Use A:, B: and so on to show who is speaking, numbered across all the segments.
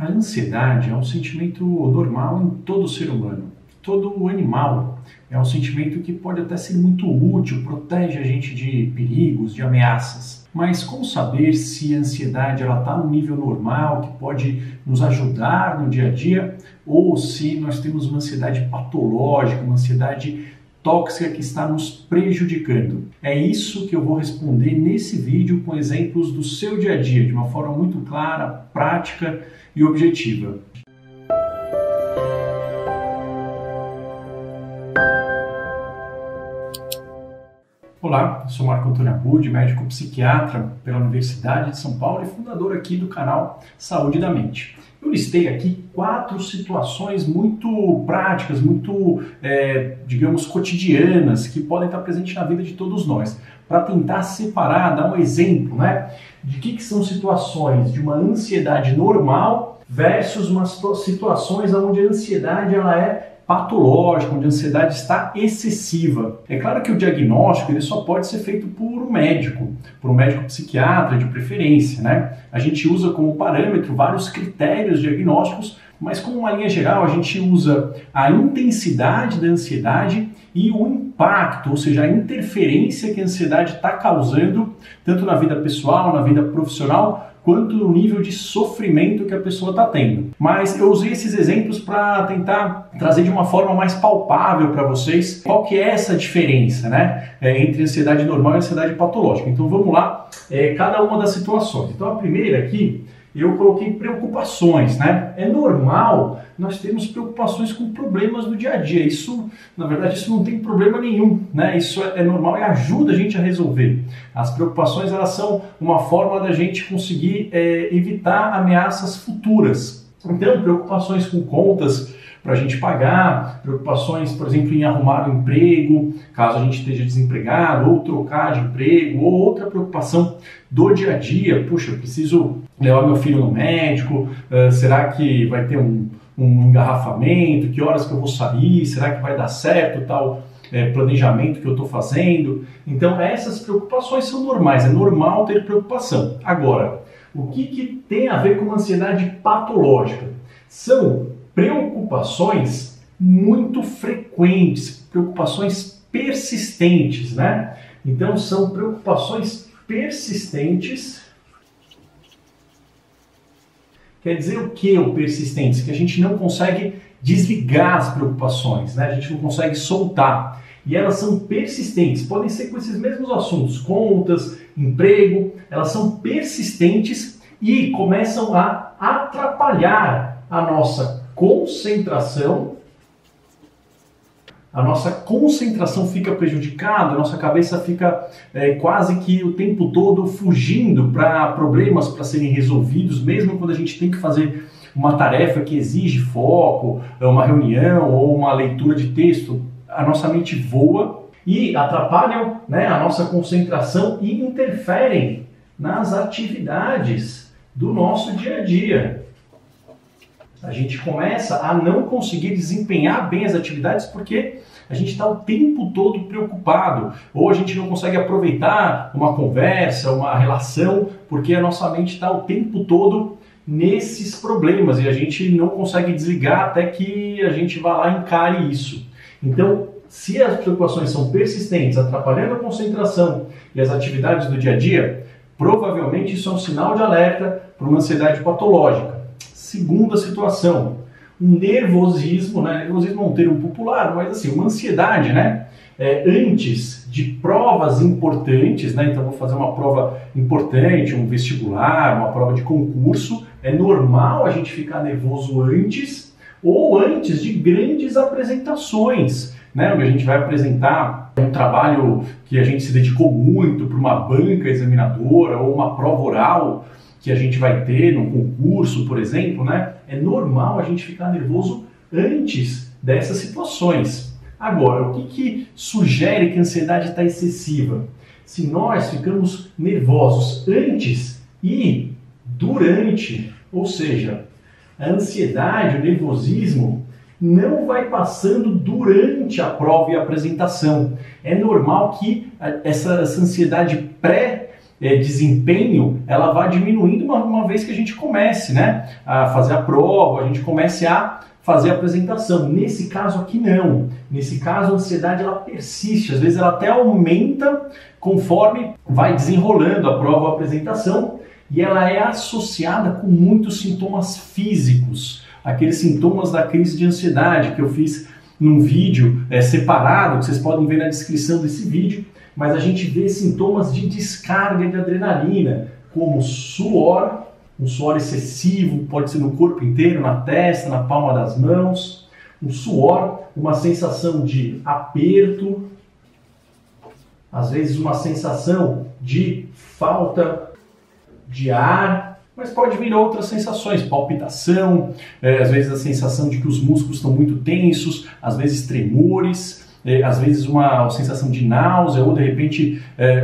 A: A ansiedade é um sentimento normal em todo ser humano, todo animal. É um sentimento que pode até ser muito útil, protege a gente de perigos, de ameaças. Mas como saber se a ansiedade está no nível normal, que pode nos ajudar no dia a dia, ou se nós temos uma ansiedade patológica, uma ansiedade tóxica que está nos prejudicando? É isso que eu vou responder nesse vídeo com exemplos do seu dia a dia, de uma forma muito clara, prática e objetiva. Olá, eu sou Marco Antônio Abud, médico psiquiatra pela Universidade de São Paulo e fundador aqui do canal Saúde da Mente. Eu listei aqui 4 situações muito práticas, muito, digamos, cotidianas, que podem estar presentes na vida de todos nós, para tentar separar, dar um exemplo, né, de que são situações de uma ansiedade normal versus umas situações onde a ansiedade ela é patológica, onde a ansiedade está excessiva. É claro que o diagnóstico ele só pode ser feito por um médico psiquiatra de preferência, né? A gente usa como parâmetro vários critérios diagnósticos, mas como uma linha geral a gente usa a intensidade da ansiedade e o impacto, ou seja, a interferência que a ansiedade está causando tanto na vida pessoal, na vida profissional, quanto no nível de sofrimento que a pessoa está tendo. Mas eu usei esses exemplos para tentar trazer de uma forma mais palpável para vocês qual que é essa diferença, né, entre ansiedade normal e ansiedade patológica. Então vamos lá, cada uma das situações. Então a primeira aqui, eu coloquei preocupações, né? É normal nós termos preocupações com problemas do dia a dia. Isso, na verdade, isso não tem problema nenhum, né? Isso é normal e ajuda a gente a resolver. As preocupações, elas são uma forma da gente conseguir evitar ameaças futuras. Então, preocupações com contas para a gente pagar, preocupações, por exemplo, em arrumar um emprego, caso a gente esteja desempregado, ou trocar de emprego, ou outra preocupação do dia a dia. Puxa, eu preciso levar meu filho no médico, será que vai ter um engarrafamento, que horas que eu vou sair, será que vai dar certo tal planejamento que eu estou fazendo? Então essas preocupações são normais, é normal ter preocupação. Agora, o que tem a ver com uma ansiedade patológica? São preocupações muito frequentes, preocupações persistentes, né? Então são preocupações persistentes. Quer dizer o que o persistentes? Que a gente não consegue desligar as preocupações, né? A gente não consegue soltar. E elas são persistentes, podem ser com esses mesmos assuntos, contas, emprego, elas são persistentes e começam a atrapalhar a nossa concentração. A nossa concentração fica prejudicada, a nossa cabeça fica quase que o tempo todo fugindo para problemas para serem resolvidos, mesmo quando a gente tem que fazer uma tarefa que exige foco, uma reunião ou uma leitura de texto, a nossa mente voa e atrapalham, né, a nossa concentração e interferem nas atividades do nosso dia a dia. A gente começa a não conseguir desempenhar bem as atividades porque a gente está o tempo todo preocupado, ou a gente não consegue aproveitar uma conversa, uma relação, porque a nossa mente está o tempo todo nesses problemas e a gente não consegue desligar até que a gente vá lá e encare isso. Então, se as preocupações são persistentes, atrapalhando a concentração e as atividades do dia a dia, provavelmente isso é um sinal de alerta para uma ansiedade patológica. Segunda situação, um nervosismo, né? Nervosismo é um termo popular, mas assim, uma ansiedade, né? Antes de provas importantes, né? Então vou fazer uma prova importante, um vestibular, uma prova de concurso, é normal a gente ficar nervoso antes ou antes de grandes apresentações, né? Onde a gente vai apresentar um trabalho que a gente se dedicou muito para uma banca examinadora ou uma prova oral que a gente vai ter num concurso, por exemplo, né? É normal a gente ficar nervoso antes dessas situações. Agora, o que sugere que a ansiedade está excessiva? Se nós ficamos nervosos antes e durante, ou seja, a ansiedade, o nervosismo não vai passando durante a prova e a apresentação. É normal que essa ansiedade desempenho, ela vai diminuindo uma vez que a gente comece, né, a fazer a prova, a gente comece a fazer a apresentação. Nesse caso aqui não. Nesse caso a ansiedade ela persiste, às vezes ela até aumenta conforme vai desenrolando a prova ou a apresentação, e ela é associada com muitos sintomas físicos, aqueles sintomas da crise de ansiedade que eu fiz num vídeo separado, que vocês podem ver na descrição desse vídeo, mas a gente vê sintomas de descarga de adrenalina, como suor, um suor excessivo, pode ser no corpo inteiro, na testa, na palma das mãos, um suor, uma sensação de aperto, às vezes uma sensação de falta de ar, mas pode vir outras sensações, palpitação, às vezes a sensação de que os músculos estão muito tensos, às vezes tremores, às vezes uma sensação de náusea ou de repente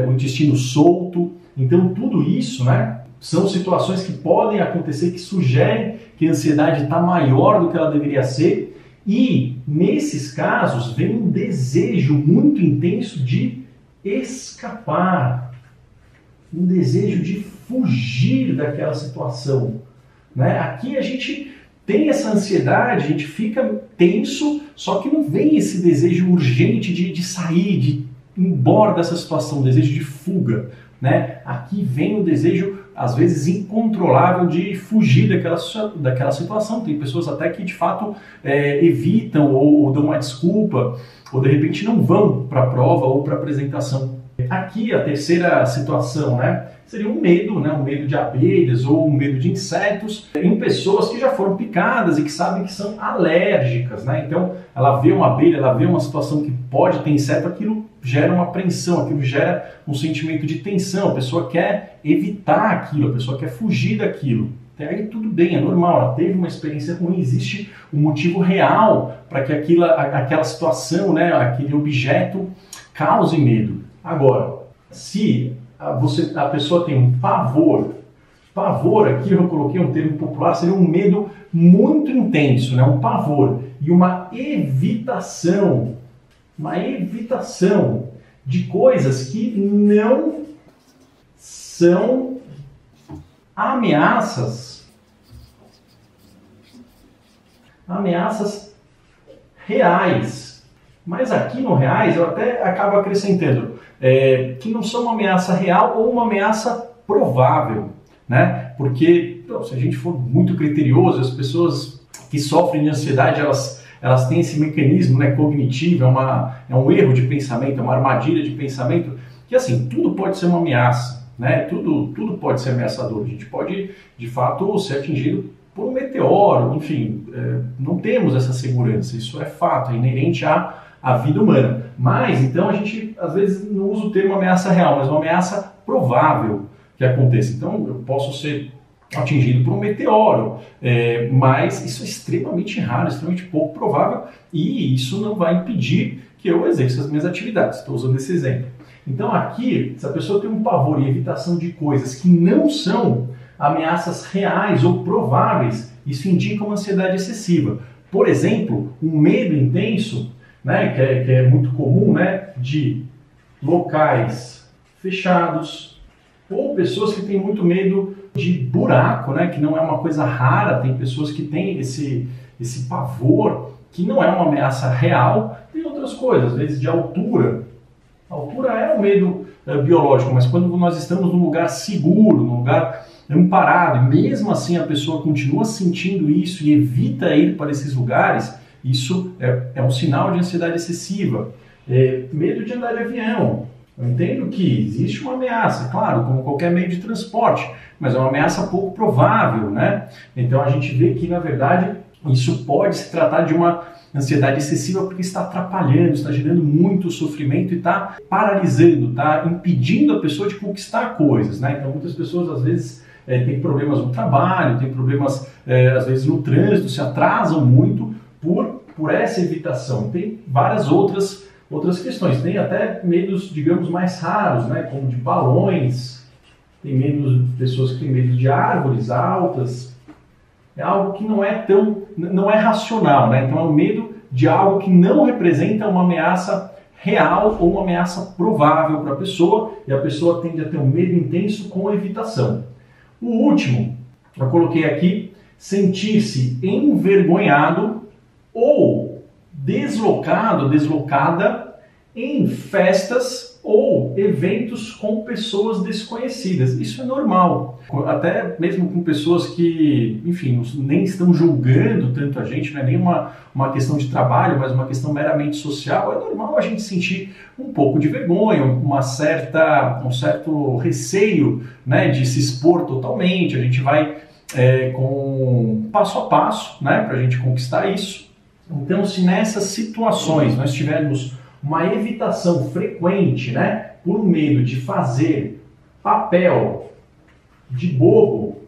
A: o intestino solto. Então tudo isso, né, são situações que podem acontecer que sugerem que a ansiedade está maior do que ela deveria ser, e nesses casos vem um desejo muito intenso de escapar, um desejo de fugir daquela situação, né? Aqui a gente tem essa ansiedade, a gente fica tenso, só que não vem esse desejo urgente de sair, de ir embora dessa situação, desejo de fuga, né? Aqui vem o desejo, às vezes, incontrolável de fugir daquela situação. Tem pessoas até que, de fato, evitam ou dão uma desculpa, ou, de repente, não vão para a prova ou para a apresentação. Aqui, a terceira situação, né, seria um medo, né, um medo de abelhas ou um medo de insetos em pessoas que já foram picadas e que sabem que são alérgicas, né? Então, ela vê uma abelha, ela vê uma situação que pode ter inseto, aquilo gera uma apreensão, aquilo gera um sentimento de tensão, a pessoa quer evitar aquilo, a pessoa quer fugir daquilo. Até aí tudo bem, é normal, ela teve uma experiência ruim, existe um motivo real para que aquela situação, né, aquele objeto cause medo. Agora, se a pessoa tem um pavor aqui eu coloquei um termo popular, seria um medo muito intenso, né, um pavor, e uma evitação de coisas que não são ameaças reais. Mas aqui no reais eu até acabo acrescentando que não são uma ameaça real ou uma ameaça provável, né? Porque se a gente for muito criterioso, as pessoas que sofrem de ansiedade, elas têm esse mecanismo, né, cognitivo, é um erro de pensamento, é uma armadilha de pensamento, que assim, tudo pode ser uma ameaça, né? Tudo pode ser ameaçador. A gente pode, de fato, ser atingido por um meteoro, enfim, não temos essa segurança, isso é fato, é inerente à vida humana. Mas, então, a gente, às vezes, não usa o termo ameaça real, mas uma ameaça provável que aconteça. Então, eu posso ser atingido por um meteoro, mas isso é extremamente raro, extremamente pouco provável, e isso não vai impedir que eu exerça as minhas atividades. Estou usando esse exemplo. Então aqui, se a pessoa tem um pavor e evitação de coisas que não são ameaças reais ou prováveis, isso indica uma ansiedade excessiva. Por exemplo, um medo intenso, né, que é muito comum, né, de locais fechados, ou pessoas que têm muito medo de buraco, né, que não é uma coisa rara, tem pessoas que têm esse pavor, que não é uma ameaça real. Tem outras coisas, às vezes de altura. A altura é um medo biológico, mas quando nós estamos num lugar seguro, num lugar amparado, e mesmo assim a pessoa continua sentindo isso e evita ir para esses lugares, isso é um sinal de ansiedade excessiva. Medo de andar de avião. Eu entendo que existe uma ameaça, claro, como qualquer meio de transporte, mas é uma ameaça pouco provável, né? Então a gente vê que, na verdade, isso pode se tratar de uma ansiedade excessiva porque está atrapalhando, está gerando muito sofrimento e está paralisando, está impedindo a pessoa de conquistar coisas, né? Então muitas pessoas, às vezes, têm problemas no trabalho, têm problemas, às vezes, no trânsito, se atrasam muito por essa evitação. Tem várias outras questões. Tem até medos, digamos, mais raros, né? Como de balões, tem pessoas que têm medo de árvores altas. É algo que não é racional, né? Então é um medo de algo que não representa uma ameaça real ou uma ameaça provável para a pessoa, e a pessoa tende a ter um medo intenso com evitação. O último, eu coloquei aqui, sentir-se envergonhado ou deslocado, deslocada em festas ou eventos com pessoas desconhecidas. Isso é normal, até mesmo com pessoas que, enfim, nem estão julgando tanto a gente, não é nem uma questão de trabalho, mas uma questão meramente social. É normal a gente sentir um pouco de vergonha, um certo receio, né, de se expor totalmente. A gente vai com passo a passo, né, para a gente conquistar isso. Então, se nessas situações nós tivermos uma evitação frequente, né, por medo de fazer papel de bobo,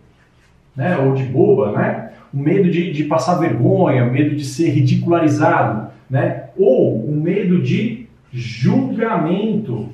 A: né, ou de boba, né, o medo de passar vergonha, o medo de ser ridicularizado, né, ou o medo de julgamento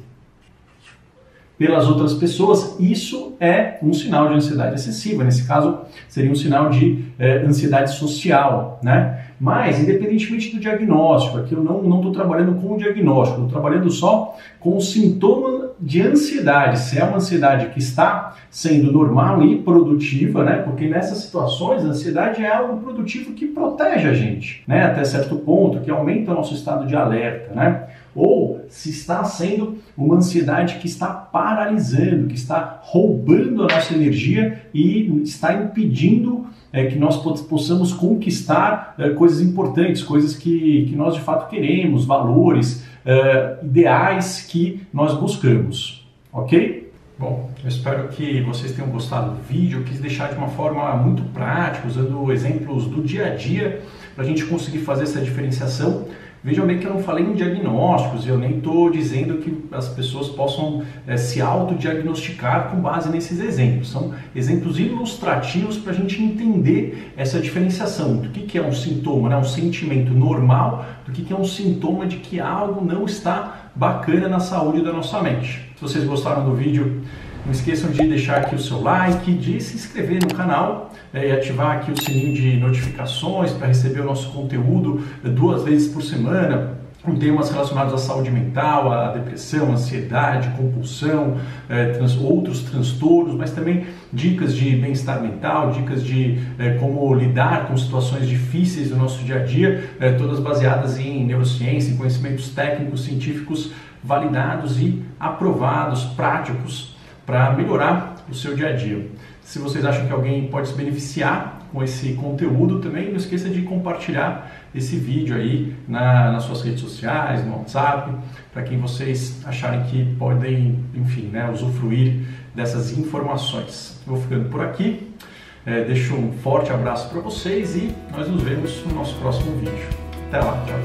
A: pelas outras pessoas, isso é um sinal de ansiedade excessiva. Nesse caso, seria um sinal de ansiedade social, né? Mas, independentemente do diagnóstico, aqui eu não estou trabalhando com o diagnóstico, estou trabalhando só com o sintoma de ansiedade, se é uma ansiedade que está sendo normal e produtiva, né? Porque nessas situações a ansiedade é algo produtivo que protege a gente, né? Até certo ponto, que aumenta o nosso estado de alerta, né? Ou se está sendo uma ansiedade que está paralisando, que está roubando a nossa energia e está impedindo que nós possamos conquistar coisas importantes, coisas que nós de fato queremos, valores, ideais que nós buscamos, ok? Bom, eu espero que vocês tenham gostado do vídeo. Eu quis deixar de uma forma muito prática, usando exemplos do dia a dia, para a gente conseguir fazer essa diferenciação. Vejam bem que eu não falei em diagnósticos, eu nem estou dizendo que as pessoas possam se autodiagnosticar com base nesses exemplos. São exemplos ilustrativos para a gente entender essa diferenciação do que é um sintoma, né? Um sentimento normal, do que é um sintoma de que algo não está bacana na saúde da nossa mente. Se vocês gostaram do vídeo, não esqueçam de deixar aqui o seu like, de se inscrever no canal e ativar aqui o sininho de notificações para receber o nosso conteúdo 2 vezes por semana, com temas relacionados à saúde mental, à depressão, ansiedade, compulsão, outros transtornos, mas também dicas de bem-estar mental, dicas de como lidar com situações difíceis do nosso dia a dia, todas baseadas em neurociência, em conhecimentos técnicos, científicos validados e aprovados, práticos, para melhorar o seu dia a dia. Se vocês acham que alguém pode se beneficiar com esse conteúdo, também não esqueça de compartilhar esse vídeo aí nas suas redes sociais, no WhatsApp, para quem vocês acharem que podem, enfim, né, usufruir dessas informações. Eu vou ficando por aqui, deixo um forte abraço para vocês e nós nos vemos no nosso próximo vídeo. Até lá, tchau!